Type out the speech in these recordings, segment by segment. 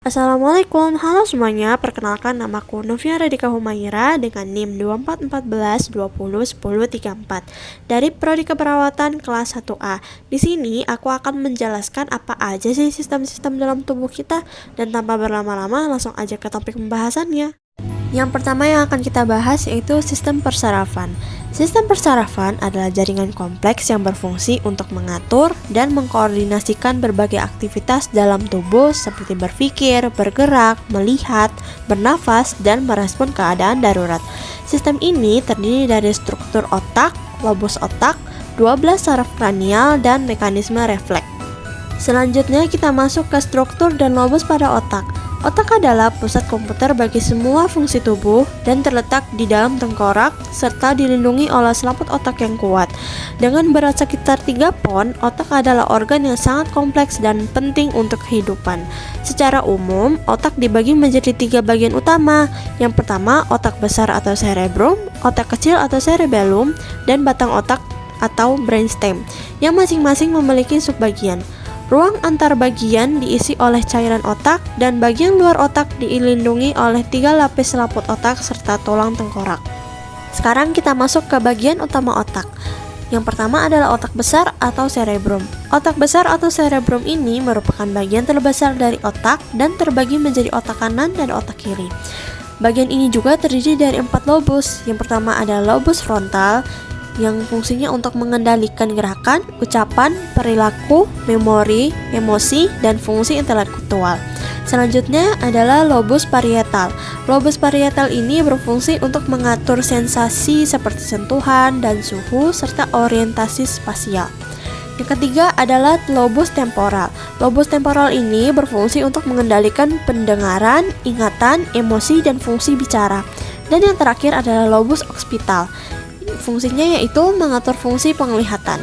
Assalamualaikum, halo semuanya, perkenalkan namaku Novia Radika Humaira dengan NIM 2414201034 dari Prodi Keperawatan kelas 1A. Di sini aku akan menjelaskan apa aja sih sistem-sistem dalam tubuh kita, dan tanpa berlama-lama langsung aja ke topik pembahasannya. Yang pertama yang akan kita bahas yaitu sistem persarafan. Sistem persarafan adalah jaringan kompleks yang berfungsi untuk mengatur dan mengkoordinasikan berbagai aktivitas dalam tubuh seperti berpikir, bergerak, melihat, bernafas, dan merespon keadaan darurat. Sistem ini terdiri dari struktur otak, lobus otak, 12 saraf kranial, dan mekanisme refleks. Selanjutnya kita masuk ke struktur dan lobus pada otak. Otak adalah pusat komputer bagi semua fungsi tubuh dan terletak di dalam tengkorak serta dilindungi oleh selaput otak yang kuat. Dengan berat sekitar 3 pon, otak adalah organ yang sangat kompleks dan penting untuk kehidupan. Secara umum, otak dibagi menjadi 3 bagian utama. Yang pertama, otak besar atau cerebrum, otak kecil atau cerebellum, dan batang otak atau brainstem, yang masing-masing memiliki subbagian. Ruang antar bagian diisi oleh cairan otak dan bagian luar otak dilindungi oleh 3 lapis selaput otak serta tulang tengkorak. Sekarang kita masuk ke bagian utama otak. Yang pertama adalah otak besar atau cerebrum. Otak besar atau cerebrum ini merupakan bagian terbesar dari otak dan terbagi menjadi otak kanan dan otak kiri. Bagian ini juga terdiri dari 4 lobus. Yang pertama adalah lobus frontal, yang fungsinya untuk mengendalikan gerakan, ucapan, perilaku, memori, emosi, dan fungsi intelektual. Selanjutnya adalah lobus parietal. Lobus parietal ini berfungsi untuk mengatur sensasi seperti sentuhan dan suhu serta orientasi spasial. Yang ketiga adalah lobus temporal. Lobus temporal ini berfungsi untuk mengendalikan pendengaran, ingatan, emosi, dan fungsi bicara. Dan yang terakhir adalah lobus occipital. Fungsinya yaitu mengatur fungsi penglihatan.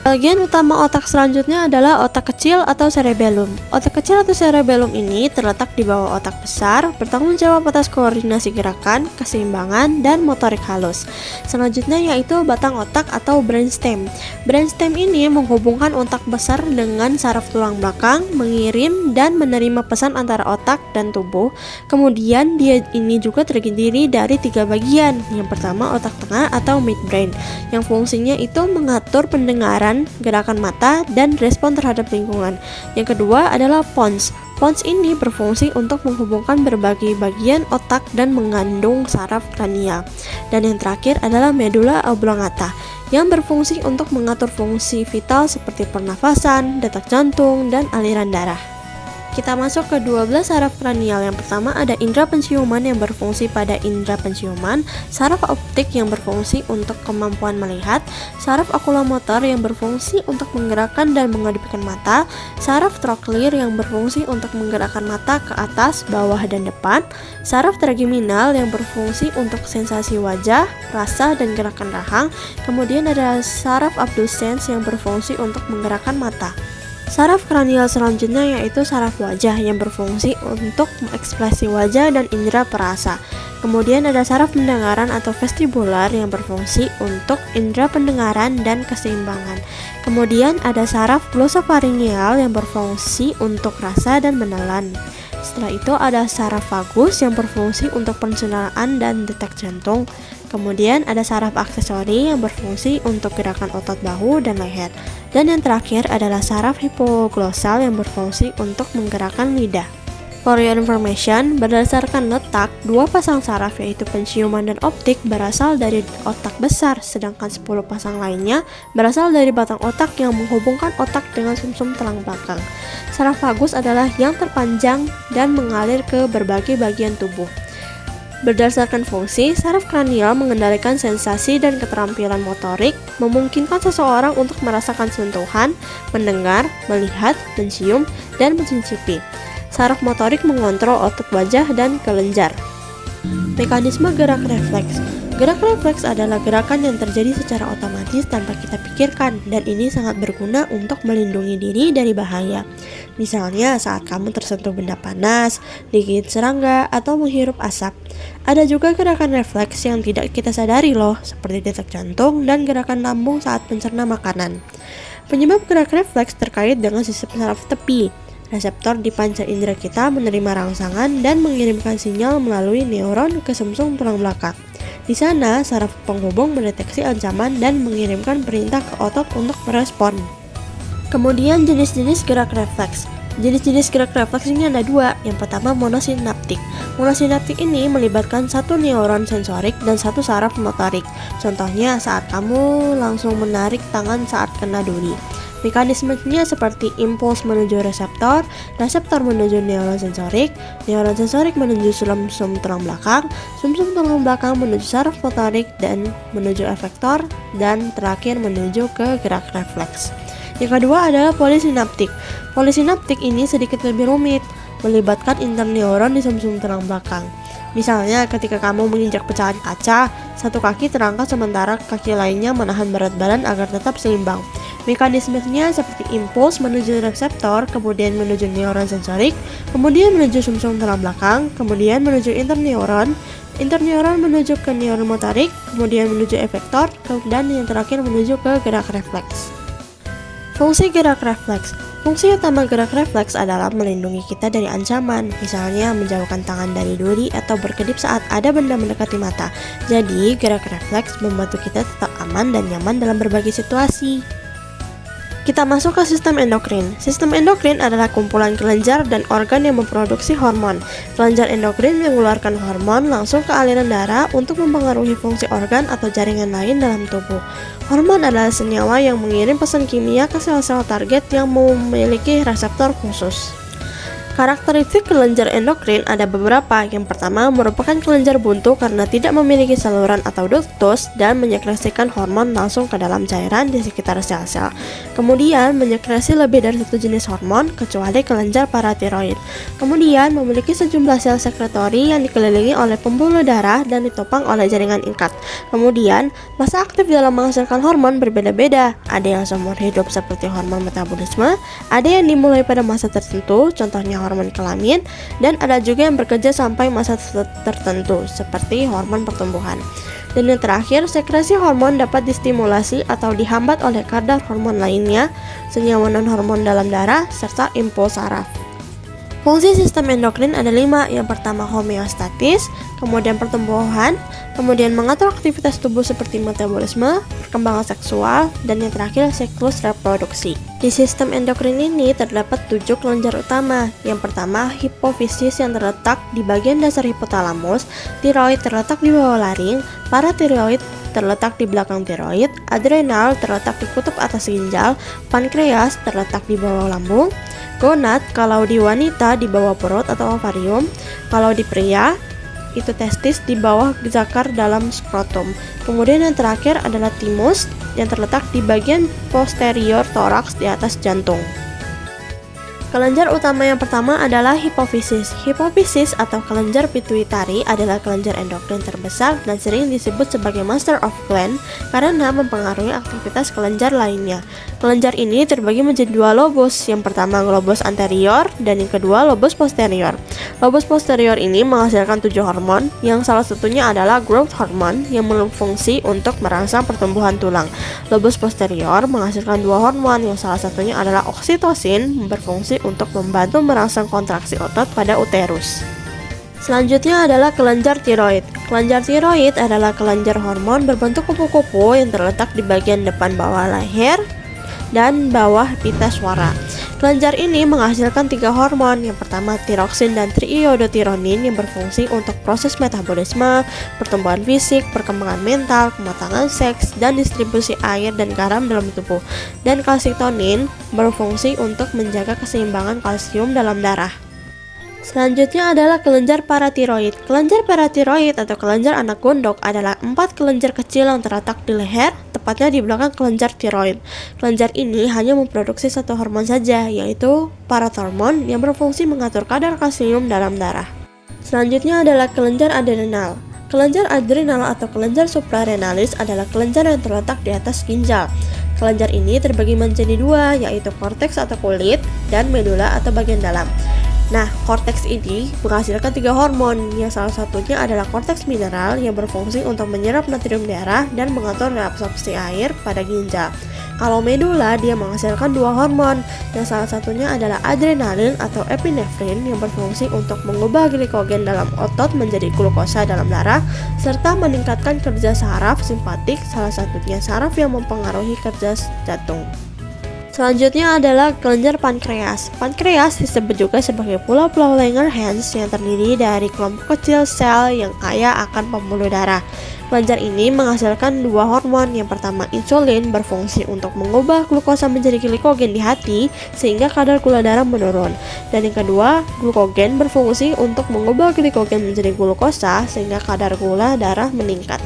Bagian utama otak selanjutnya adalah otak kecil atau cerebellum. Otak kecil atau cerebellum ini terletak di bawah otak besar, bertanggung jawab atas koordinasi gerakan, keseimbangan, dan motorik halus. Selanjutnya yaitu batang otak atau brainstem. Brainstem ini menghubungkan otak besar dengan saraf tulang belakang, mengirim dan menerima pesan antara otak dan tubuh. Kemudian dia ini juga terdiri dari 3 bagian. Yang pertama otak tengah atau midbrain, yang fungsinya itu mengatur pendengaran, gerakan mata, dan respon terhadap lingkungan. Yang kedua adalah pons. Pons ini berfungsi untuk menghubungkan berbagai bagian otak dan mengandung saraf kranial. Dan yang terakhir adalah medula oblongata, yang berfungsi untuk mengatur fungsi vital seperti pernafasan, detak jantung, dan aliran darah. Kita masuk ke 12 saraf kranial. Yang pertama ada indera penciuman yang berfungsi pada indera penciuman, saraf optik yang berfungsi untuk kemampuan melihat, saraf okulomotor yang berfungsi untuk menggerakkan dan mengedipkan mata, saraf troklear yang berfungsi untuk menggerakkan mata ke atas, bawah, dan depan, saraf trigeminal yang berfungsi untuk sensasi wajah, rasa, dan gerakan rahang. Kemudian ada saraf abducens yang berfungsi untuk menggerakkan mata. Saraf kranial selanjutnya yaitu saraf wajah yang berfungsi untuk mengekspresi wajah dan indera perasa. Kemudian ada saraf pendengaran atau vestibular yang berfungsi untuk indera pendengaran dan keseimbangan. Kemudian ada saraf glosofaringeal yang berfungsi untuk rasa dan menelan. Setelah itu ada saraf vagus yang berfungsi untuk pencernaan dan detak jantung. Kemudian ada saraf aksesori yang berfungsi untuk gerakan otot bahu dan leher. Dan yang terakhir adalah saraf hipoglosal yang berfungsi untuk menggerakkan lidah. For your information, berdasarkan letak, 2 pasang saraf yaitu penciuman dan optik berasal dari otak besar, sedangkan 10 pasang lainnya berasal dari batang otak yang menghubungkan otak dengan sumsum tulang belakang. Saraf vagus adalah yang terpanjang dan mengalir ke berbagai bagian tubuh. Berdasarkan fungsi, saraf kranial mengendalikan sensasi dan keterampilan motorik, memungkinkan seseorang untuk merasakan sentuhan, mendengar, melihat, mencium, dan mencicipi. Saraf motorik mengontrol otot wajah dan kelenjar. Mekanisme gerak refleks. Gerak refleks adalah gerakan yang terjadi secara otomatis tanpa kita pikirkan, dan ini sangat berguna untuk melindungi diri dari bahaya. Misalnya saat kamu tersentuh benda panas, digigit serangga, atau menghirup asap. Ada juga gerakan refleks yang tidak kita sadari loh, seperti detak jantung dan gerakan lambung saat mencerna makanan. Penyebab gerak refleks terkait dengan sistem saraf tepi. Reseptor di panca indera kita menerima rangsangan dan mengirimkan sinyal melalui neuron ke sumsum tulang belakang. Di sana, saraf penghubung mendeteksi ancaman dan mengirimkan perintah ke otot untuk merespon. Kemudian jenis-jenis gerak refleks. Jenis-jenis gerak refleks ini ada dua. Yang pertama monosinaptik. Monosinaptik ini melibatkan satu neuron sensorik dan satu saraf motorik. Contohnya saat kamu langsung menarik tangan saat kena duri. Mekanismenya seperti impuls menuju reseptor, reseptor menuju neuron sensorik menuju sumsum tulang belakang, sumsum tulang belakang menuju saraf motorik dan menuju efektor, dan terakhir menuju ke gerak refleks. Yang kedua adalah polisinaptik. Polisinaptik ini sedikit lebih rumit, melibatkan interneuron di sumsum tulang belakang. Misalnya ketika kamu menginjak pecahan kaca, satu kaki terangkat sementara kaki lainnya menahan berat badan agar tetap seimbang. Mekanismenya seperti impuls menuju reseptor, kemudian menuju neuron sensorik, kemudian menuju sumsum tulang belakang, kemudian menuju interneuron menuju ke neuron motorik, kemudian menuju efektor, dan yang terakhir menuju ke gerak refleks. Fungsi gerak refleks. Fungsi utama gerak refleks adalah melindungi kita dari ancaman, misalnya menjauhkan tangan dari duri atau berkedip saat ada benda mendekati mata. Jadi, gerak refleks membantu kita tetap aman dan nyaman dalam berbagai situasi. Kita masuk ke sistem endokrin. Sistem endokrin adalah kumpulan kelenjar dan organ yang memproduksi hormon. Kelenjar endokrin mengeluarkan hormon langsung ke aliran darah untuk mempengaruhi fungsi organ atau jaringan lain dalam tubuh. Hormon adalah senyawa yang mengirim pesan kimia ke sel-sel target yang memiliki reseptor khusus. Karakteristik kelenjar endokrin ada beberapa. Yang pertama merupakan kelenjar buntu karena tidak memiliki saluran atau ductus dan menyekresikan hormon langsung ke dalam cairan di sekitar sel-sel. Kemudian menyekresi lebih dari satu jenis hormon kecuali kelenjar paratiroid. Kemudian memiliki sejumlah sel sekretori yang dikelilingi oleh pembuluh darah dan ditopang oleh jaringan ikat. Kemudian masa aktif dalam menghasilkan hormon berbeda-beda. Ada yang seumur hidup seperti hormon metabolisme, ada yang dimulai pada masa tertentu, contohnya hormon kelamin, dan ada juga yang bekerja sampai masa tertentu seperti hormon pertumbuhan. Dan yang terakhir, sekresi hormon dapat distimulasi atau dihambat oleh kadar hormon lainnya, senyawa non-hormon dalam darah, serta impuls saraf. Fungsi sistem endokrin ada 5. Yang pertama homeostatis, kemudian pertumbuhan, kemudian mengatur aktivitas tubuh seperti metabolisme, perkembangan seksual, dan yang terakhir siklus reproduksi. Di sistem endokrin ini terdapat 7 kelenjar utama. Yang pertama hipofisis yang terletak di bagian dasar hipotalamus, tiroid terletak di bawah laring, paratiroid terletak di belakang tiroid, adrenal terletak di kutub atas ginjal, pankreas terletak di bawah lambung, gonad kalau di wanita di bawah perut atau ovarium, kalau di pria itu testis di bawah zakar dalam skrotum. Kemudian yang terakhir adalah timus yang terletak di bagian posterior toraks di atas jantung. Kelenjar utama yang pertama adalah hipofisis. Hipofisis atau kelenjar pituitari adalah kelenjar endokrin terbesar dan sering disebut sebagai master of gland karena mempengaruhi aktivitas kelenjar lainnya. Kelenjar ini terbagi menjadi 2 lobus. Yang pertama lobus anterior dan yang kedua lobus posterior. Lobus posterior ini menghasilkan 7 hormon, yang salah satunya adalah growth hormone yang berfungsi untuk merangsang pertumbuhan tulang. Lobus posterior menghasilkan 2 hormon, yang salah satunya adalah oksitosin berfungsi untuk membantu merangsang kontraksi otot pada uterus. Selanjutnya adalah kelenjar tiroid. Kelenjar tiroid adalah kelenjar hormon berbentuk kupu-kupu yang terletak di bagian depan bawah leher dan bawah pita suara. Kelenjar ini menghasilkan 3 hormon. Yang pertama tiroksin dan triiodotironin yang berfungsi untuk proses metabolisme, pertumbuhan fisik, perkembangan mental, kematangan seks, dan distribusi air dan garam dalam tubuh. Dan kalsitonin berfungsi untuk menjaga keseimbangan kalsium dalam darah. Selanjutnya adalah kelenjar paratiroid. Kelenjar paratiroid atau kelenjar anak gondok adalah 4 kelenjar kecil yang terletak di leher, tepatnya di belakang kelenjar tiroid. Kelenjar ini hanya memproduksi satu hormon saja, yaitu parathormon yang berfungsi mengatur kadar kalsium dalam darah. Selanjutnya adalah kelenjar adrenal. Kelenjar adrenal atau kelenjar suprarenalis adalah kelenjar yang terletak di atas ginjal. Kelenjar ini terbagi menjadi 2, yaitu korteks atau kulit dan medula atau bagian dalam. Nah, korteks ini menghasilkan 3 hormon, yang salah satunya adalah korteks mineral yang berfungsi untuk menyerap natrium darah dan mengatur reabsorpsi air pada ginjal. Kalau medula, dia menghasilkan dua hormon, yang salah satunya adalah adrenalin atau epinefrin yang berfungsi untuk mengubah glikogen dalam otot menjadi glukosa dalam darah, serta meningkatkan kerja saraf simpatik, salah satunya saraf yang mempengaruhi kerja jantung. Selanjutnya adalah kelenjar pankreas. Pankreas disebut juga sebagai pulau-pulau Langerhans yang terdiri dari kelompok kecil sel yang kaya akan pembuluh darah. Kelenjar ini menghasilkan dua hormon. Yang pertama, insulin berfungsi untuk mengubah glukosa menjadi glikogen di hati sehingga kadar gula darah menurun. Dan yang kedua, glukogen berfungsi untuk mengubah glikogen menjadi glukosa sehingga kadar gula darah meningkat.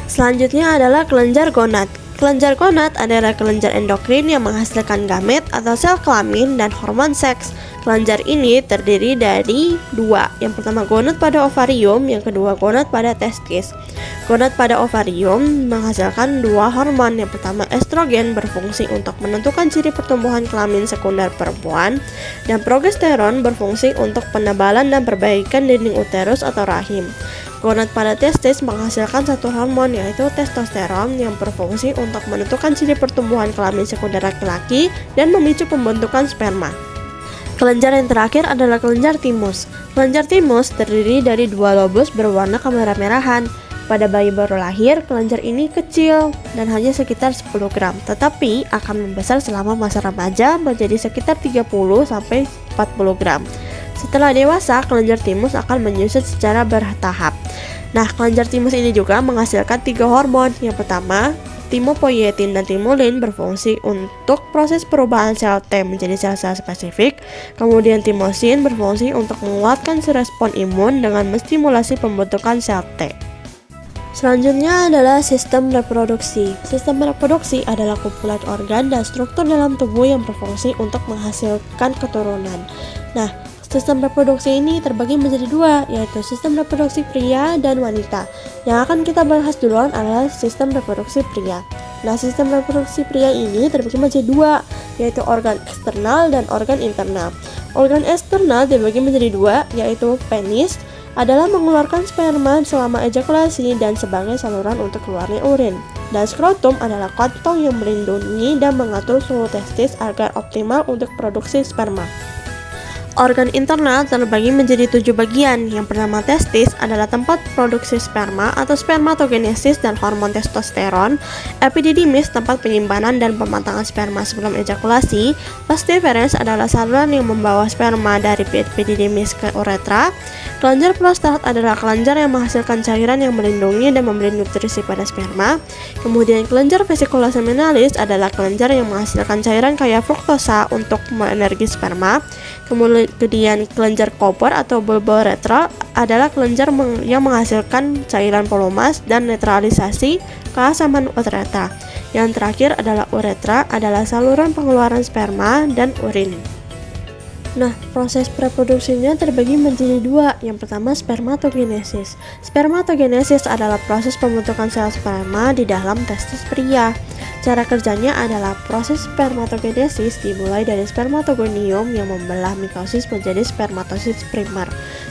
Selanjutnya adalah kelenjar gonad. Kelenjar gonad adalah kelenjar endokrin yang menghasilkan gamet atau sel kelamin dan hormon seks. Kelenjar ini terdiri dari dua. Yang pertama gonad pada ovarium, yang kedua gonad pada testis. Gonad pada ovarium menghasilkan dua hormon. Yang pertama estrogen berfungsi untuk menentukan ciri pertumbuhan kelamin sekunder perempuan, dan progesteron berfungsi untuk penebalan dan perbaikan dinding uterus atau rahim. Gonad pada testis menghasilkan satu hormon, yaitu testosteron, yang berfungsi untuk menentukan ciri pertumbuhan kelamin sekunder laki-laki dan memicu pembentukan sperma. Kelenjar yang terakhir adalah kelenjar timus. Kelenjar timus terdiri dari dua lobus berwarna kemerah-merahan. Pada bayi baru lahir, kelenjar ini kecil dan hanya sekitar 10 gram, tetapi akan membesar selama masa remaja menjadi sekitar 30-40 gram. Setelah dewasa, kelenjar timus akan menyusut secara bertahap. Nah, kelenjar timus ini juga menghasilkan 3 hormon. Yang pertama, timopoietin dan timulin berfungsi untuk proses perubahan sel T menjadi sel-sel spesifik. Kemudian timosin berfungsi untuk menguatkan respon imun dengan menstimulasi pembentukan sel T. Selanjutnya adalah sistem reproduksi. Sistem reproduksi adalah kumpulan organ dan struktur dalam tubuh yang berfungsi untuk menghasilkan keturunan. Nah, sistem reproduksi ini terbagi menjadi dua, yaitu sistem reproduksi pria dan wanita. Yang akan kita bahas duluan adalah sistem reproduksi pria. Nah, sistem reproduksi pria ini terbagi menjadi dua, yaitu organ eksternal dan organ internal. Organ eksternal dibagi menjadi dua, yaitu penis adalah mengeluarkan sperma selama ejakulasi dan sebagai saluran untuk keluarnya urin. Dan skrotum adalah kantong yang melindungi dan mengatur suhu testis agar optimal untuk produksi sperma. Organ internal terbagi menjadi 7 bagian. Yang pertama, testis adalah tempat produksi sperma atau spermatogenesis dan hormon testosteron. Epididymis tempat penyimpanan dan pematangan sperma sebelum ejakulasi. Pestiferens adalah saluran yang membawa sperma dari epididymis ke uretra. Kelenjar prostat adalah kelenjar yang menghasilkan cairan yang melindungi dan memberi nutrisi pada sperma. Kemudian kelenjar vesicula seminalis adalah kelenjar yang menghasilkan cairan kaya fruktosa untuk energi sperma. Kemudian kelenjar Cooper atau bulba uretra adalah kelenjar yang menghasilkan cairan polumas dan netralisasi keasaman uretra. Yang terakhir adalah uretra adalah saluran pengeluaran sperma dan urin. Nah, proses reproduksinya terbagi menjadi dua. Yang pertama, spermatogenesis. Spermatogenesis adalah proses pembentukan sel sperma di dalam testis pria. Cara kerjanya adalah proses spermatogenesis dimulai dari spermatogonium yang membelah mitosis menjadi spermatosit primer.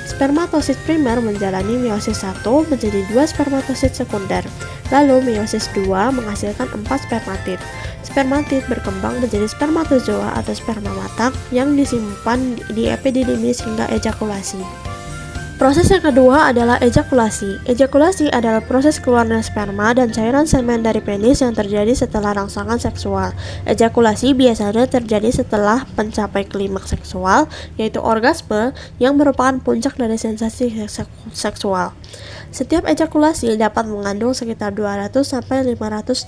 Spermatosit primer menjalani meiosis 1 menjadi 2 spermatosit sekunder. Lalu meiosis 2 menghasilkan 4 spermatid. Spermatid berkembang menjadi spermatozoa atau sperma matang yang disimpan di epididymis hingga ejakulasi. Proses yang kedua adalah ejakulasi. Ejakulasi adalah proses keluarnya sperma dan cairan semen dari penis yang terjadi setelah rangsangan seksual. Ejakulasi biasanya terjadi setelah mencapai klimaks seksual, yaitu orgasme yang merupakan puncak dari sensasi seksual. Setiap ejakulasi dapat mengandung sekitar 200-500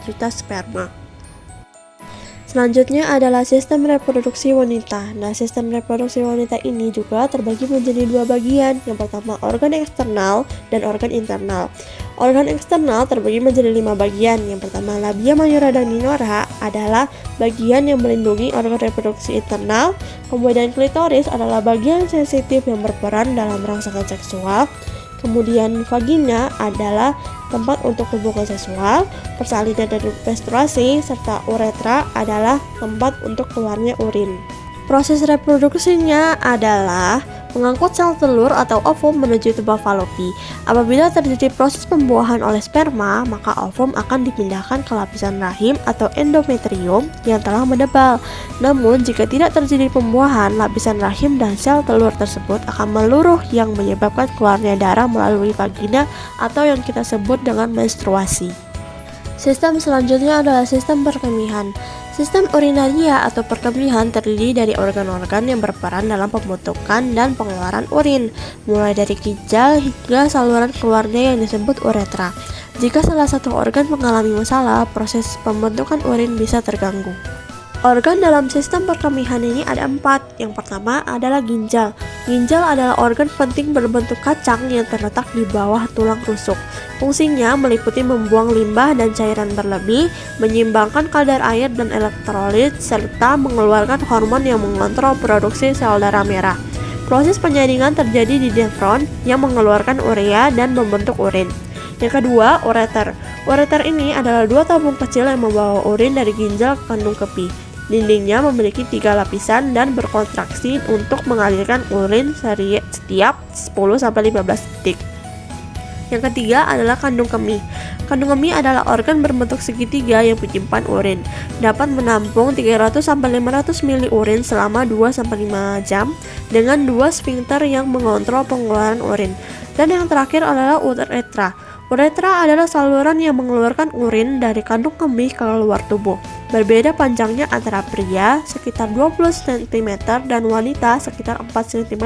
juta sperma. Selanjutnya adalah sistem reproduksi wanita. Nah, sistem reproduksi wanita ini juga terbagi menjadi dua bagian. Yang pertama, organ eksternal dan organ internal. Organ eksternal terbagi menjadi 5 bagian. Yang pertama, labia mayora dan minora adalah bagian yang melindungi organ reproduksi internal. Kemudian klitoris adalah bagian sensitif yang berperan dalam rangsangan seksual. Kemudian vagina adalah tempat untuk hubungan seksual, persalinan dan menstruasi, serta uretra adalah tempat untuk keluarnya urin. Proses reproduksinya adalah mengangkut sel telur atau ovum menuju tuba falopi. Apabila terjadi proses pembuahan oleh sperma, maka ovum akan dipindahkan ke lapisan rahim atau endometrium yang telah menebal. Namun, jika tidak terjadi pembuahan, lapisan rahim dan sel telur tersebut akan meluruh yang menyebabkan keluarnya darah melalui vagina atau yang kita sebut dengan menstruasi. Sistem selanjutnya adalah sistem perkemihan. Sistem urinaria atau perkemihan terdiri dari organ-organ yang berperan dalam pembentukan dan pengeluaran urin, mulai dari ginjal hingga saluran keluarnya yang disebut uretra. Jika salah satu organ mengalami masalah, proses pembentukan urin bisa terganggu. Organ dalam sistem perkemihan ini ada 4. Yang pertama adalah ginjal. Ginjal adalah organ penting berbentuk kacang yang terletak di bawah tulang rusuk. Fungsinya meliputi membuang limbah dan cairan berlebih, menyeimbangkan kadar air dan elektrolit, serta mengeluarkan hormon yang mengontrol produksi sel darah merah. Proses penyaringan terjadi di nefron yang mengeluarkan urea dan membentuk urin. Yang kedua, ureter. Ureter ini adalah 2 tabung kecil yang membawa urin dari ginjal ke kandung kemih. Dindingnya memiliki 3 lapisan dan berkontraksi untuk mengalirkan urin setiap 10-15 detik. Yang ketiga adalah kandung kemih. Kandung kemih adalah organ berbentuk segitiga yang menyimpan urin. Dapat menampung 300-500 mili urin selama 2-5 jam dengan 2 sfinkter yang mengontrol pengeluaran urin. Dan yang terakhir adalah uretra. Uretra adalah saluran yang mengeluarkan urin dari kandung kemih ke luar tubuh. Berbeda panjangnya antara pria sekitar 20 cm dan wanita sekitar 4 cm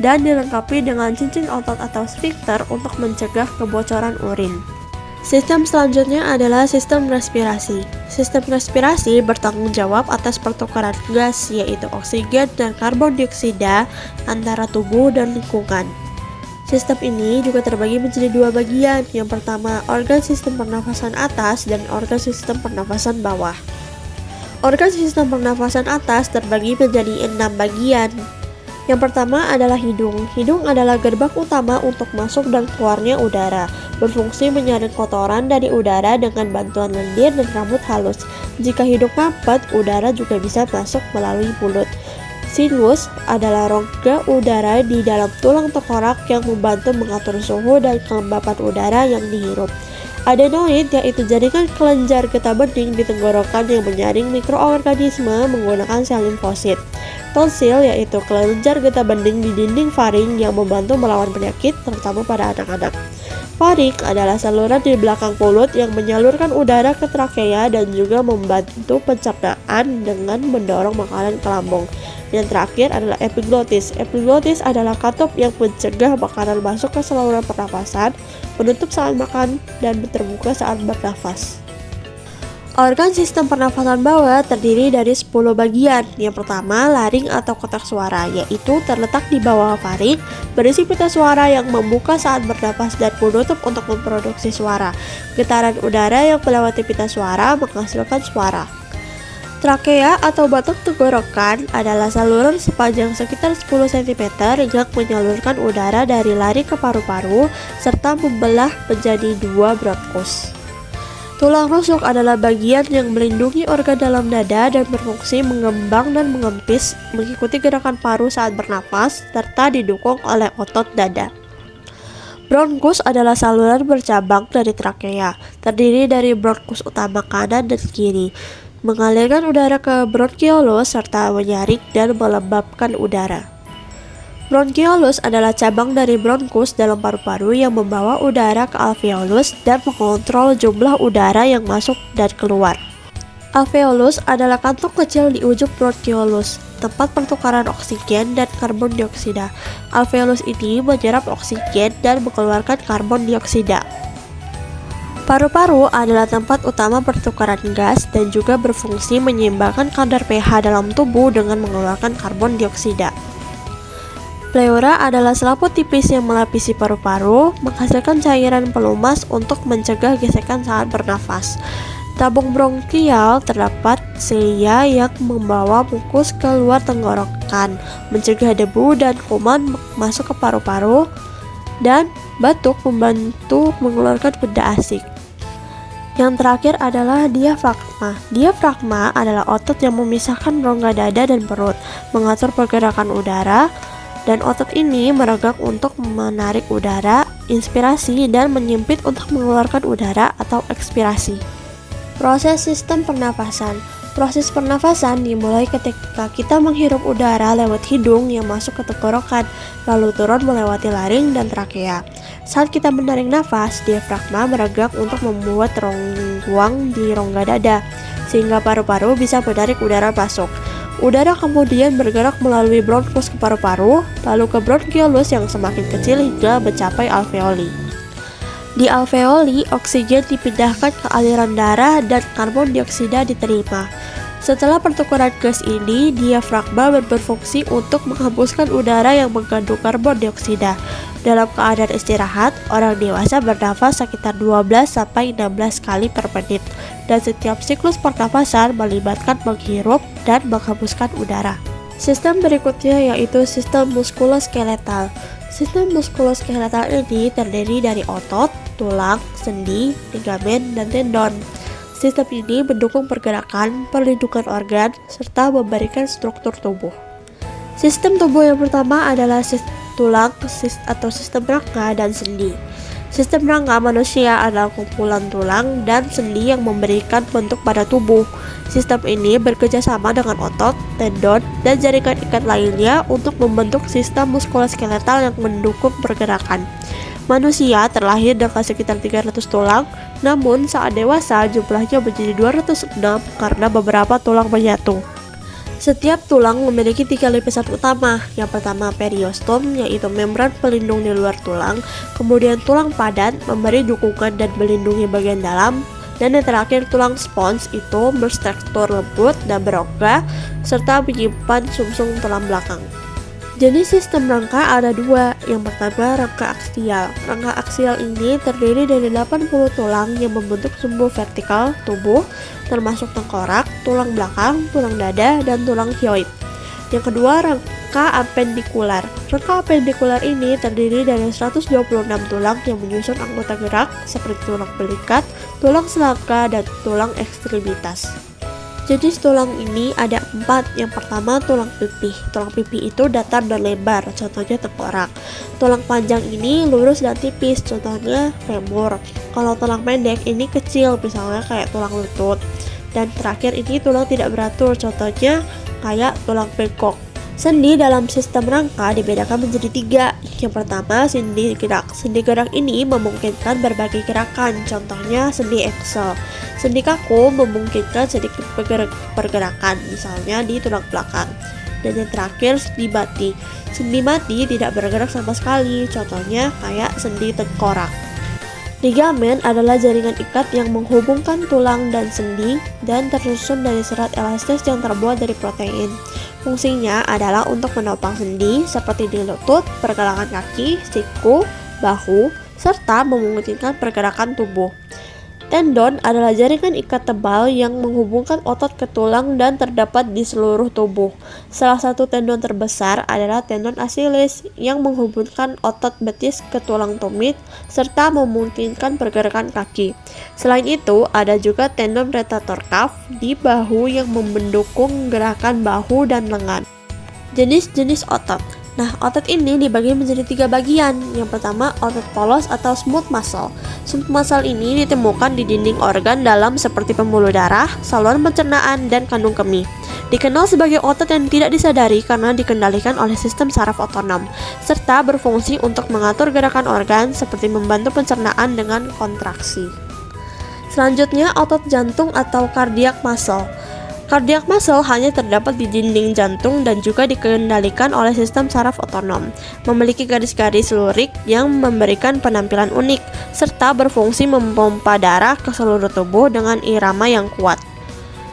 dan dilengkapi dengan cincin otot atau sfinkter untuk mencegah kebocoran urin. Sistem selanjutnya adalah sistem respirasi. Sistem respirasi bertanggung jawab atas pertukaran gas yaitu oksigen dan karbon dioksida antara tubuh dan lingkungan. Sistem ini juga terbagi menjadi 2 bagian. Yang pertama, organ sistem pernafasan atas dan organ sistem pernafasan bawah. Organ sistem pernafasan atas terbagi menjadi 6 bagian. Yang pertama adalah hidung. Hidung adalah gerbang utama untuk masuk dan keluarnya udara. Berfungsi menyaring kotoran dari udara dengan bantuan lendir dan rambut halus. Jika hidung mampet, udara juga bisa masuk melalui mulut. Sinus adalah rongga udara di dalam tulang tengkorak yang membantu mengatur suhu dan kelembapan udara yang dihirup. Adenoid yaitu jaringan kelenjar getah bening di tenggorokan yang menyaring mikroorganisme menggunakan sel limfosit. Tonsil yaitu kelenjar getah bening di dinding faring yang membantu melawan penyakit terutama pada anak-anak. Faring adalah saluran di belakang mulut yang menyalurkan udara ke trakea dan juga membantu pencernaan dengan mendorong makanan ke lambung. Yang terakhir adalah epiglotis. Epiglotis adalah katup yang mencegah makanan masuk ke saluran pernafasan, menutup saat makan, dan terbuka saat bernafas. Organ sistem pernafasan bawah terdiri dari 10 bagian. Yang pertama, laring atau kotak suara, yaitu terletak di bawah faring, berisi pita suara yang membuka saat bernapas dan menutup untuk memproduksi suara. Getaran udara yang melewati pita suara menghasilkan suara. Trakea atau batok tenggorokan adalah saluran sepanjang sekitar 10 cm yang menyalurkan udara dari laring ke paru-paru serta membelah menjadi 2 bronkus. Tulang rusuk adalah bagian yang melindungi organ dalam dada dan berfungsi mengembang dan mengempis mengikuti gerakan paru saat bernapas serta didukung oleh otot dada. Bronkus adalah saluran bercabang dari trakea, terdiri dari bronkus utama kanan dan kiri, mengalirkan udara ke bronkiolus serta menyaring dan melembabkan udara. Bronkiolus adalah cabang dari bronkus dalam paru-paru yang membawa udara ke alveolus dan mengontrol jumlah udara yang masuk dan keluar. Alveolus adalah kantong kecil di ujung bronkiolus, tempat pertukaran oksigen dan karbon dioksida. Alveolus ini menyerap oksigen dan mengeluarkan karbon dioksida. Paru-paru adalah tempat utama pertukaran gas dan juga berfungsi menyeimbangkan kadar pH dalam tubuh dengan mengeluarkan karbon dioksida. Pleura adalah selaput tipis yang melapisi paru-paru, menghasilkan cairan pelumas untuk mencegah gesekan saat bernafas. Tabung bronkial terdapat silia yang membawa mukus keluar tenggorokan, mencegah debu dan kuman masuk ke paru-paru, dan batuk membantu mengeluarkan benda asing. Yang terakhir adalah diafragma. Diafragma adalah otot yang memisahkan rongga dada dan perut, mengatur pergerakan udara, Dan otot ini meregak untuk menarik udara, inspirasi, dan menyempit untuk mengeluarkan udara atau ekspirasi. Proses sistem pernafasan. Proses pernafasan dimulai ketika kita menghirup udara lewat hidung yang masuk ke tenggorokan, lalu turun melewati laring dan trakea. Saat kita menarik nafas, diafragma meregak untuk membuat ruang di rongga dada, sehingga paru-paru bisa menarik udara masuk. Udara kemudian bergerak melalui bronkus ke paru-paru, lalu ke bronkiolus yang semakin kecil hingga mencapai alveoli. Di alveoli, oksigen dipindahkan ke aliran darah dan karbon dioksida diterima. Setelah pertukaran gas ini, diafragma berfungsi untuk menghembuskan udara yang mengandung karbon dioksida. Dalam keadaan istirahat, orang dewasa bernafas sekitar 12-16 kali per menit, dan setiap siklus pernafasan melibatkan menghirup dan menghembuskan udara. Sistem berikutnya yaitu sistem muskuloskeletal. Sistem muskuloskeletal ini terdiri dari otot, tulang, sendi, ligamen, dan tendon. Sistem ini mendukung pergerakan, perlindungan organ, serta memberikan struktur tubuh. Sistem tubuh yang pertama adalah tulang atau sistem rangka dan sendi. Sistem rangka manusia adalah kumpulan tulang dan sendi yang memberikan bentuk pada tubuh. Sistem ini bekerja sama dengan otot, tendon, dan jaringan ikat lainnya untuk membentuk sistem muskuloskeletal yang mendukung pergerakan. Manusia terlahir dengan sekitar 300 tulang, namun saat dewasa jumlahnya menjadi 206 karena beberapa tulang menyatu. Setiap tulang memiliki 3 lapisan utama. Yang pertama periostom, yaitu membran pelindung di luar tulang. Kemudian tulang padat, memberi dukungan dan melindungi bagian dalam. Dan yang terakhir tulang spons, itu berstruktur lembut dan berongga serta menyimpan sumsum tulang belakang. Jenis sistem rangka ada dua. Yang pertama rangka aksial. Rangka aksial ini terdiri dari 80 tulang yang membentuk sumbu vertikal tubuh, termasuk tengkorak, tulang belakang, tulang dada, dan tulang hyoid. Yang kedua rangka apendikular. Rangka apendikular ini terdiri dari 126 tulang yang menyusun anggota gerak seperti tulang belikat, tulang selangka, dan tulang ekstremitas. Jenis tulang ini ada 4. Yang pertama tulang pipih. Tulang pipih itu datar dan lebar, contohnya tengkorak. Tulang panjang ini lurus dan tipis, contohnya femur. Kalau tulang pendek ini kecil, misalnya kayak tulang lutut. Dan terakhir ini tulang tidak beratur, contohnya kayak tulang bengkok. Sendi dalam sistem rangka dibedakan menjadi 3. Yang pertama, sendi gerak. Sendi gerak ini memungkinkan berbagai gerakan, contohnya sendi aksel. Sendi kaku memungkinkan sedikit pergerakan, misalnya di tulang belakang. Dan yang terakhir, sendi mati. Sendi mati tidak bergerak sama sekali, contohnya kayak sendi tengkorak. Ligamen adalah jaringan ikat yang menghubungkan tulang dan sendi dan tersusun dari serat elastis yang terbuat dari protein. Fungsinya adalah untuk menopang sendi seperti di lutut, pergelangan kaki, siku, bahu, serta memungkinkan pergerakan tubuh. Tendon adalah jaringan ikat tebal yang menghubungkan otot ke tulang dan terdapat di seluruh tubuh. Salah satu tendon terbesar adalah tendon Achilles yang menghubungkan otot betis ke tulang tumit serta memungkinkan pergerakan kaki. Selain itu, ada juga tendon rotator cuff di bahu yang mendukung gerakan bahu dan lengan. Jenis-jenis otot. Nah, otot ini dibagi menjadi 3 bagian. Yang pertama, otot polos atau smooth muscle. Smooth muscle ini ditemukan di dinding organ dalam seperti pembuluh darah, saluran pencernaan, dan kandung kemih. Dikenal sebagai otot yang tidak disadari karena dikendalikan oleh sistem saraf otonom, serta berfungsi untuk mengatur gerakan organ seperti membantu pencernaan dengan kontraksi. Selanjutnya, otot jantung atau cardiac muscle. Cardiac muscle hanya terdapat di dinding jantung dan juga dikendalikan oleh sistem saraf otonom. Memiliki garis-garis lurik yang memberikan penampilan unik, serta berfungsi memompa darah ke seluruh tubuh dengan irama yang kuat.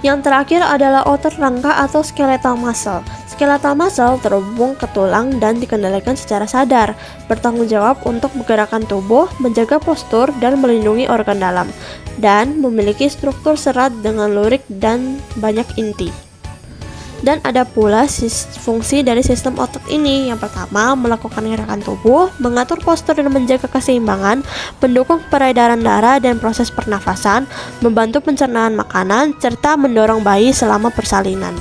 Yang terakhir adalah otot rangka atau skeletal muscle. Skeletal muscle terhubung ke tulang dan dikendalikan secara sadar, bertanggung jawab untuk menggerakkan tubuh, menjaga postur, dan melindungi organ dalam, dan memiliki struktur serat dengan lurik dan banyak inti. Dan ada pula fungsi dari sistem otot ini. Yang pertama, melakukan gerakan tubuh, mengatur postur dan menjaga keseimbangan, mendukung peredaran darah dan proses pernafasan, membantu pencernaan makanan, serta mendorong bayi selama persalinan.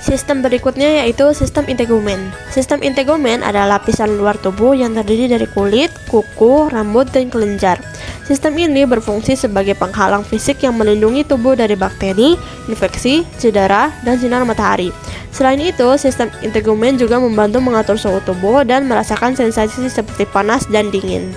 Sistem berikutnya yaitu sistem integumen. Sistem integumen adalah lapisan luar tubuh yang terdiri dari kulit, kuku, rambut, dan kelenjar. Sistem ini berfungsi sebagai penghalang fisik yang melindungi tubuh dari bakteri, infeksi, cedera, dan sinar matahari. Selain itu, sistem integumen juga membantu mengatur suhu tubuh dan merasakan sensasi seperti panas dan dingin.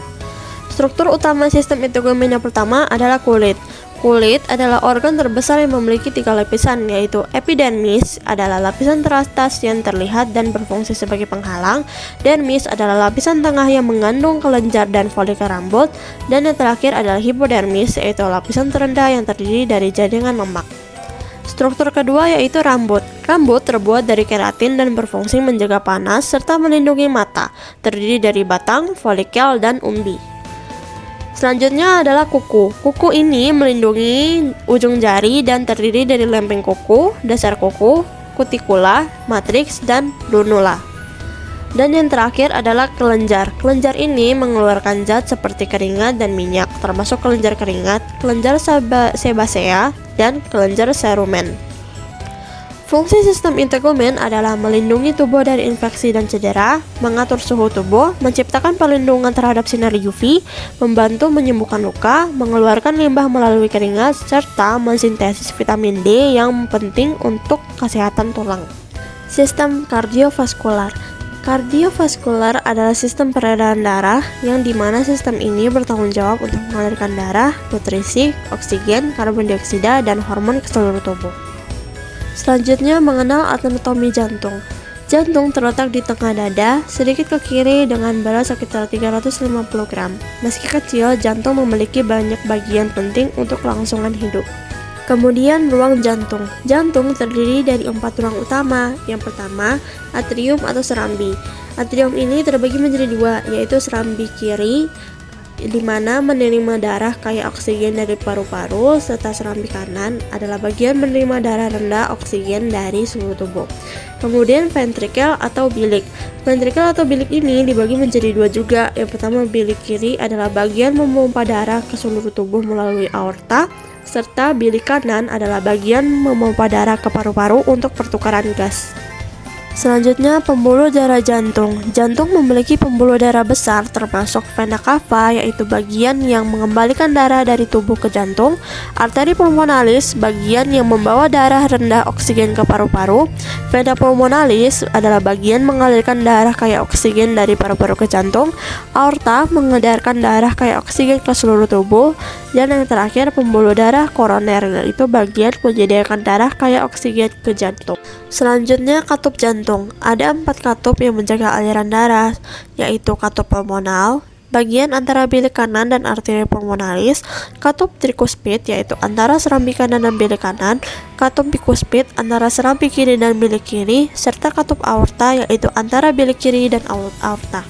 Struktur utama sistem integumen yang pertama adalah kulit. Kulit adalah organ terbesar yang memiliki 3 lapisan, yaitu epidermis adalah lapisan teratas yang terlihat dan berfungsi sebagai penghalang, dermis adalah lapisan tengah yang mengandung kelenjar dan folikel rambut, dan yang terakhir adalah hipodermis, yaitu lapisan terendah yang terdiri dari jaringan lemak. Struktur kedua yaitu rambut. Rambut terbuat dari keratin dan berfungsi menjaga panas serta melindungi mata, terdiri dari batang, folikel, dan umbi. Selanjutnya adalah kuku. Kuku ini melindungi ujung jari dan terdiri dari lempeng kuku, dasar kuku, kutikula, matriks, dan lunula. Dan yang terakhir adalah kelenjar. Kelenjar ini mengeluarkan zat seperti keringat dan minyak, termasuk kelenjar keringat, kelenjar sebasea, dan kelenjar cerumen. Fungsi sistem integumen adalah melindungi tubuh dari infeksi dan cedera, mengatur suhu tubuh, menciptakan perlindungan terhadap sinar UV, membantu menyembuhkan luka, mengeluarkan limbah melalui keringat, serta mensintesis vitamin D yang penting untuk kesehatan tulang. Sistem kardiovaskular. Kardiovaskular adalah sistem peredaran darah yang dimana sistem ini bertanggung jawab untuk mengalirkan darah, nutrisi, oksigen, karbon dioksida, dan hormon ke seluruh tubuh. Selanjutnya mengenal anatomi jantung. Jantung terletak di tengah dada, sedikit ke kiri dengan berat sekitar 350 gram. Meski kecil, jantung memiliki banyak bagian penting untuk kelangsungan hidup. Kemudian ruang jantung. Jantung terdiri dari 4 ruang utama. Yang pertama, atrium atau serambi. Atrium ini terbagi menjadi 2, yaitu serambi kiri di mana menerima darah kaya oksigen dari paru-paru, serta serambi kanan adalah bagian menerima darah rendah oksigen dari seluruh tubuh. Kemudian ventrikel atau bilik. Ventrikel atau bilik ini dibagi menjadi 2 juga. Yang pertama, bilik kiri adalah bagian memompa darah ke seluruh tubuh melalui aorta, serta bilik kanan adalah bagian memompa darah ke paru-paru untuk pertukaran gas. Selanjutnya, pembuluh darah jantung. Jantung memiliki pembuluh darah besar termasuk vena cava, yaitu bagian yang mengembalikan darah dari tubuh ke jantung, arteri pulmonalis, bagian yang membawa darah rendah oksigen ke paru-paru, vena pulmonalis adalah bagian mengalirkan darah kaya oksigen dari paru-paru ke jantung, aorta mengedarkan darah kaya oksigen ke seluruh tubuh, dan yang terakhir pembuluh darah koroner, yaitu bagian menyediakan darah kaya oksigen ke jantung. Selanjutnya, katup jantung. Ada 4 katup yang menjaga aliran darah, yaitu katup pulmonal, bagian antara bilik kanan dan arteri pulmonalis, katup trikuspid yaitu antara serambi kanan dan bilik kanan, katup bikuspid antara serambi kiri dan bilik kiri, serta katup aorta yaitu antara bilik kiri dan aorta.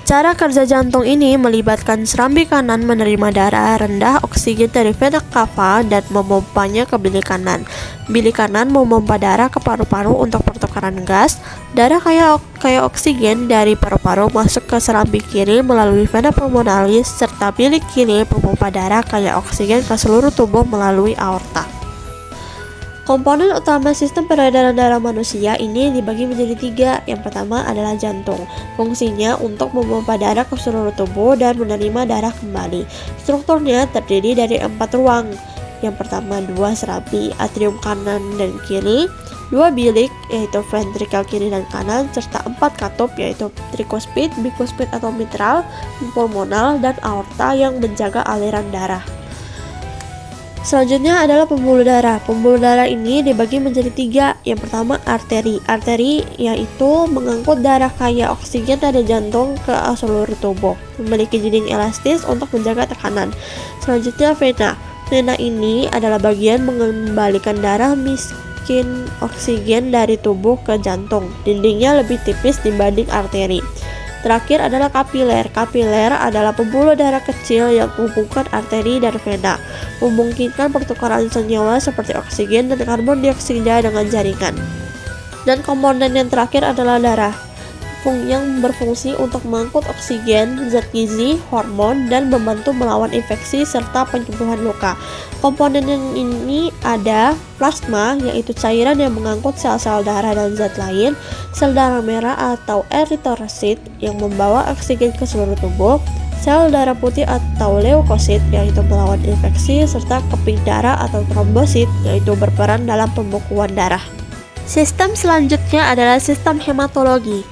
Cara kerja jantung ini melibatkan serambi kanan menerima darah rendah oksigen dari vena cava dan memompanya ke bilik kanan. Bilik kanan memompa darah ke paru-paru untuk pertukaran gas. Darah kaya oksigen dari paru-paru masuk ke serambi kiri melalui vena pulmonalis, serta bilik kiri memompa darah kaya oksigen ke seluruh tubuh melalui aorta. Komponen utama sistem peredaran darah manusia ini dibagi menjadi 3. Yang pertama adalah jantung. Fungsinya untuk memompa darah ke seluruh tubuh dan menerima darah kembali. Strukturnya terdiri dari 4 ruang. Yang pertama 2 serambi, atrium kanan dan kiri, 2 bilik yaitu ventrikel kiri dan kanan, serta 4 katup yaitu trikuspid, bikuspid atau mitral, pulmonal, dan aorta yang menjaga aliran darah. Selanjutnya adalah pembuluh darah. Pembuluh darah ini dibagi menjadi 3. Yang pertama arteri. Arteri yaitu mengangkut darah kaya oksigen dari jantung ke seluruh tubuh. Memiliki dinding elastis untuk menjaga tekanan. Selanjutnya vena. Vena ini adalah bagian mengembalikan darah miskin oksigen dari tubuh ke jantung. Dindingnya lebih tipis dibanding arteri. Terakhir adalah kapiler. Kapiler adalah pembuluh darah kecil yang menghubungkan arteri dan vena, memungkinkan pertukaran senyawa seperti oksigen dan karbon dioksida dengan jaringan. Dan komponen yang terakhir adalah darah. yang berfungsi untuk mengangkut oksigen, zat gizi, hormon, dan membantu melawan infeksi serta penyembuhan luka. Komponen yang ini ada plasma, yaitu cairan yang mengangkut sel-sel darah dan zat lain, sel darah merah atau eritrosit yang membawa oksigen ke seluruh tubuh, sel darah putih atau leukosit yaitu melawan infeksi, serta keping darah atau trombosit yaitu berperan dalam pembekuan darah. Sistem selanjutnya adalah sistem hematologi.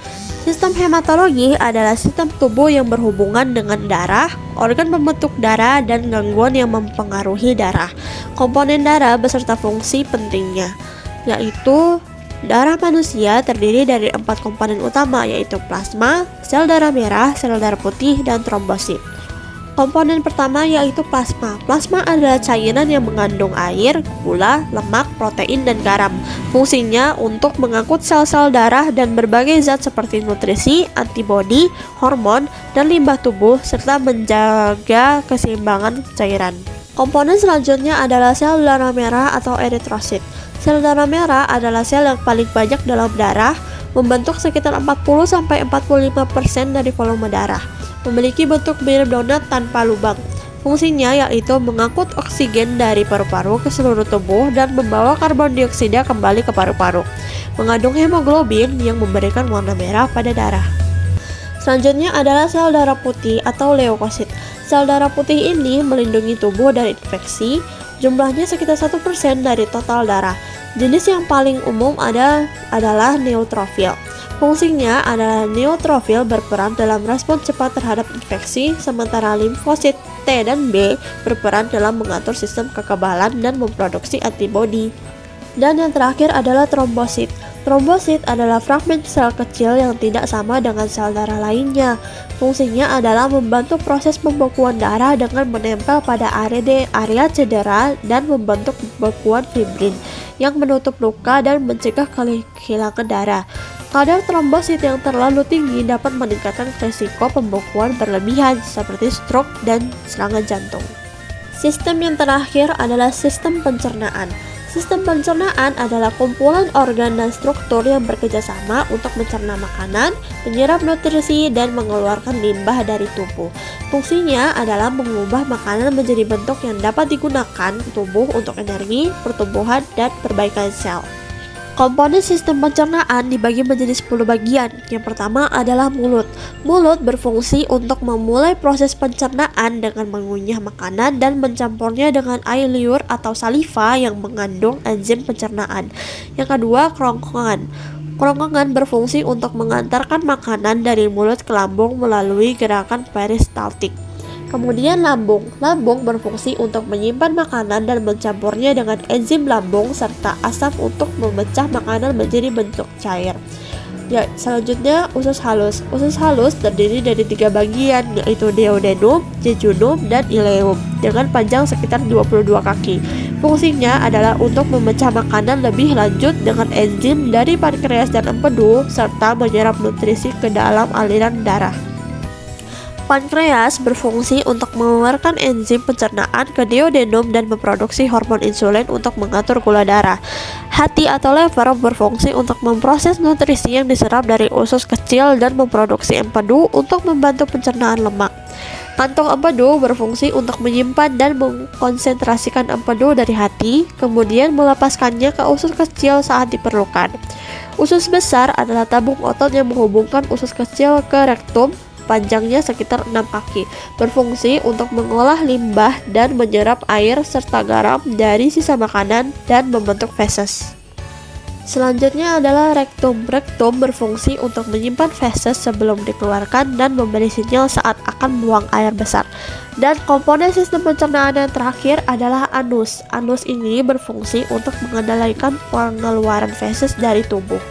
Sistem hematologi adalah sistem tubuh yang berhubungan dengan darah, organ pembentuk darah, dan gangguan yang mempengaruhi darah. Komponen darah beserta fungsi pentingnya, yaitu darah manusia terdiri dari 4 komponen utama, yaitu plasma, sel darah merah, sel darah putih, dan trombosit. Komponen pertama yaitu plasma. Plasma adalah cairan yang mengandung air, gula, lemak, protein, dan garam. Fungsinya untuk mengangkut sel-sel darah dan berbagai zat seperti nutrisi, antibodi, hormon, dan limbah tubuh, serta menjaga keseimbangan cairan. Komponen selanjutnya adalah sel darah merah atau eritrosit. Sel darah merah adalah sel yang paling banyak dalam darah, membentuk sekitar 40-45% dari volume darah. Memiliki bentuk mirip donat tanpa lubang. Fungsinya yaitu mengangkut oksigen dari paru-paru ke seluruh tubuh dan membawa karbon dioksida kembali ke paru-paru. Mengandung hemoglobin yang memberikan warna merah pada darah. Selanjutnya adalah sel darah putih atau leukosit. Sel darah putih ini melindungi tubuh dari infeksi. Jumlahnya sekitar 1% dari total darah. Jenis yang paling umum adalah neutrofil. Fungsinya adalah neutrofil berperan dalam respon cepat terhadap infeksi, sementara limfosit T dan B berperan dalam mengatur sistem kekebalan dan memproduksi antibodi. Dan yang terakhir adalah trombosit. Trombosit adalah fragmen sel kecil yang tidak sama dengan sel darah lainnya. Fungsinya adalah membantu proses pembekuan darah dengan menempel pada area cedera dan membentuk pembekuan fibrin yang menutup luka dan mencegah kehilangan darah. Kadar trombosit yang terlalu tinggi dapat meningkatkan risiko pembekuan berlebihan seperti stroke dan serangan jantung. Sistem yang terakhir adalah sistem pencernaan. Sistem pencernaan adalah kumpulan organ dan struktur yang bekerja sama untuk mencerna makanan, menyerap nutrisi, dan mengeluarkan limbah dari tubuh. Fungsinya adalah mengubah makanan menjadi bentuk yang dapat digunakan tubuh untuk energi, pertumbuhan, dan perbaikan sel. Komponen sistem pencernaan dibagi menjadi 10 bagian. Yang pertama adalah mulut. Mulut berfungsi untuk memulai proses pencernaan dengan mengunyah makanan dan mencampurnya dengan air liur atau saliva yang mengandung enzim pencernaan. Yang kedua, kerongkongan. Kerongkongan berfungsi untuk mengantarkan makanan dari mulut ke lambung melalui gerakan peristaltik. Kemudian lambung. Lambung berfungsi untuk menyimpan makanan dan mencampurnya dengan enzim lambung serta asam untuk memecah makanan menjadi bentuk cair. Ya, selanjutnya usus halus. Usus halus terdiri dari 3 bagian, yaitu duodenum, jejunum, dan ileum dengan panjang sekitar 22 kaki. Fungsinya adalah untuk memecah makanan lebih lanjut dengan enzim dari pankreas dan empedu serta menyerap nutrisi ke dalam aliran darah. Pankreas berfungsi untuk mengeluarkan enzim pencernaan ke duodenum dan memproduksi hormon insulin untuk mengatur gula darah. Hati atau lever berfungsi untuk memproses nutrisi yang diserap dari usus kecil dan memproduksi empedu untuk membantu pencernaan lemak. Kantong empedu berfungsi untuk menyimpan dan mengkonsentrasikan empedu dari hati, kemudian melepaskannya ke usus kecil saat diperlukan. Usus besar adalah tabung otot yang menghubungkan usus kecil ke rektum. Panjangnya sekitar 6 kaki, berfungsi untuk mengolah limbah dan menyerap air serta garam dari sisa makanan dan membentuk feses. Selanjutnya adalah rektum. Rektum berfungsi untuk menyimpan feses sebelum dikeluarkan dan memberi sinyal saat akan buang air besar. Dan komponen sistem pencernaan yang terakhir adalah anus. Anus ini berfungsi untuk mengendalikan pengeluaran feses dari tubuh.